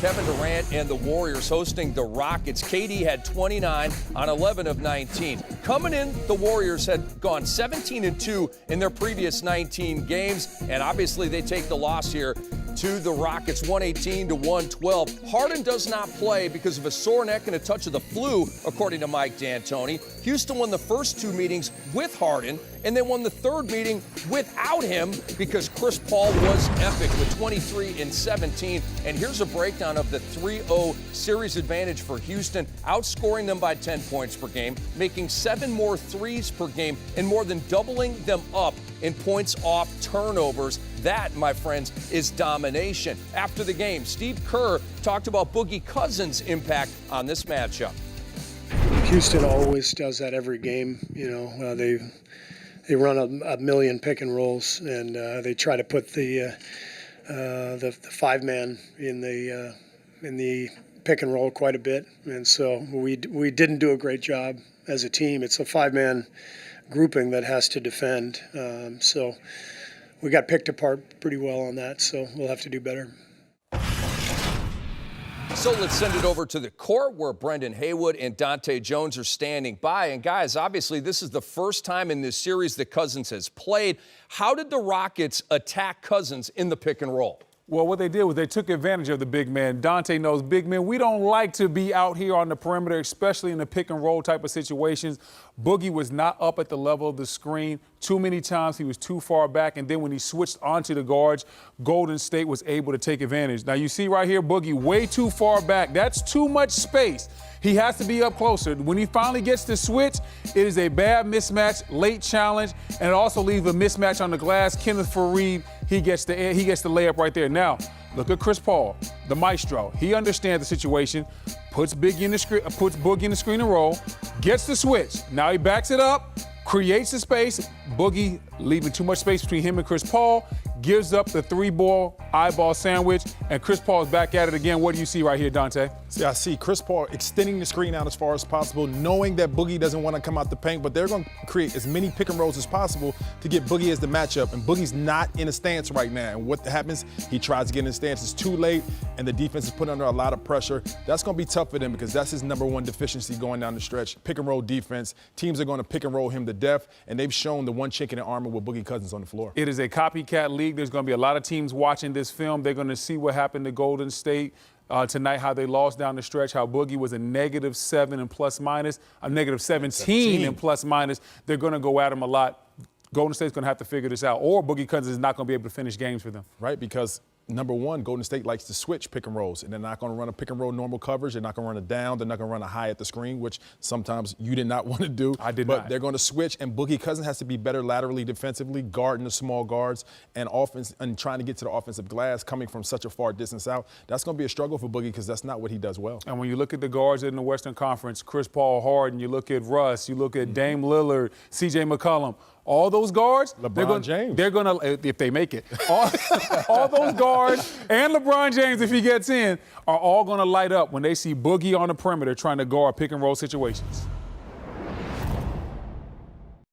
Kevin Durant and the Warriors hosting the Rockets. KD had 29 on 11 of 19. Coming in, the Warriors had gone 17-2 in their previous 19 games, and obviously they take the loss here to the Rockets, 118-112. Harden does not play because of a sore neck and a touch of the flu, according to Mike D'Antoni. Houston won the first two meetings with Harden, and they won the third meeting without him because Chris Paul was epic with 23 and 17. And here's a breakdown of the 3-0 series advantage for Houston, outscoring them by 10 points per game, making 7 more threes per game, and more than doubling them up in points off turnovers. That, my friends, is domination. After the game, Steve Kerr talked about Boogie Cousins' impact on this matchup. Houston always does that every game. You know, they run a million pick and rolls, and they try to put the five-man in the pick and roll quite a bit. And so we didn't do a great job as a team. It's a five-man grouping that has to defend. So we got picked apart pretty well on that, so we'll have to do better. So let's send it over to the court where Brandan Haywood and Dahntay Jones are standing by. And guys, obviously this is the first time in this series that Cousins has played. How did the Rockets attack Cousins in the pick and roll? Well, what they did was they took advantage of the big man. Dahntay knows big men. We don't like to be out here on the perimeter, especially in the pick and roll type of situations. Boogie was not up at the level of the screen. Too many times he was too far back, and then when he switched onto the guards, Golden State was able to take advantage. Now you see right here, Boogie way too far back. That's too much space. He has to be up closer. When he finally gets the switch, it is a bad mismatch, late challenge, and it also leaves a mismatch on the glass. Kenneth Faried, he gets the layup right there. Now, look at Chris Paul, the maestro. He understands the situation, puts Boogie in the screen and roll, gets the switch. Now he backs it up, creates the space. Boogie leaving too much space between him and Chris Paul, gives up the three-ball eyeball sandwich, and Chris Paul is back at it again. What do you see right here, Dahntay? See, I see Chris Paul extending the screen out as far as possible, knowing that Boogie doesn't want to come out the paint, but they're going to create as many pick and rolls as possible to get Boogie as the matchup. And Boogie's not in a stance right now. And what happens, he tries to get in a stance. It's too late, and the defense is put under a lot of pressure. That's going to be tough for them because that's his number one deficiency going down the stretch. Pick and roll defense. Teams are going to pick and roll him to death, and they've shown the one chink in the armor with Boogie Cousins on the floor. It is a copycat league. There's going to be a lot of teams watching this film. They're going to see what happened to Golden State tonight, how they lost down the stretch, how Boogie was a -7 and plus minus, a -17 and plus minus. They're going to go at him a lot. Golden State's going to have to figure this out, or Boogie Cousins is not going to be able to finish games for them. Right, because number one, Golden State likes to switch pick and rolls, and they're not going to run a pick and roll normal coverage. They're not going to run a down. They're not going to run a high at the screen, which sometimes you did not want to do. I did not. But they're going to switch, and Boogie Cousins has to be better laterally defensively, guarding the small guards, and offense and trying to get to the offensive glass coming from such a far distance out. That's going to be a struggle for Boogie because that's not what he does well. And when you look at the guards in the Western Conference, Chris Paul, Harden, you look at Russ, you look at Dame Lillard, C.J. McCollum, all those guards, James. They're going to, if they make it, all those guards and LeBron James, if he gets in, are all going to light up when they see Boogie on the perimeter trying to guard pick and roll situations.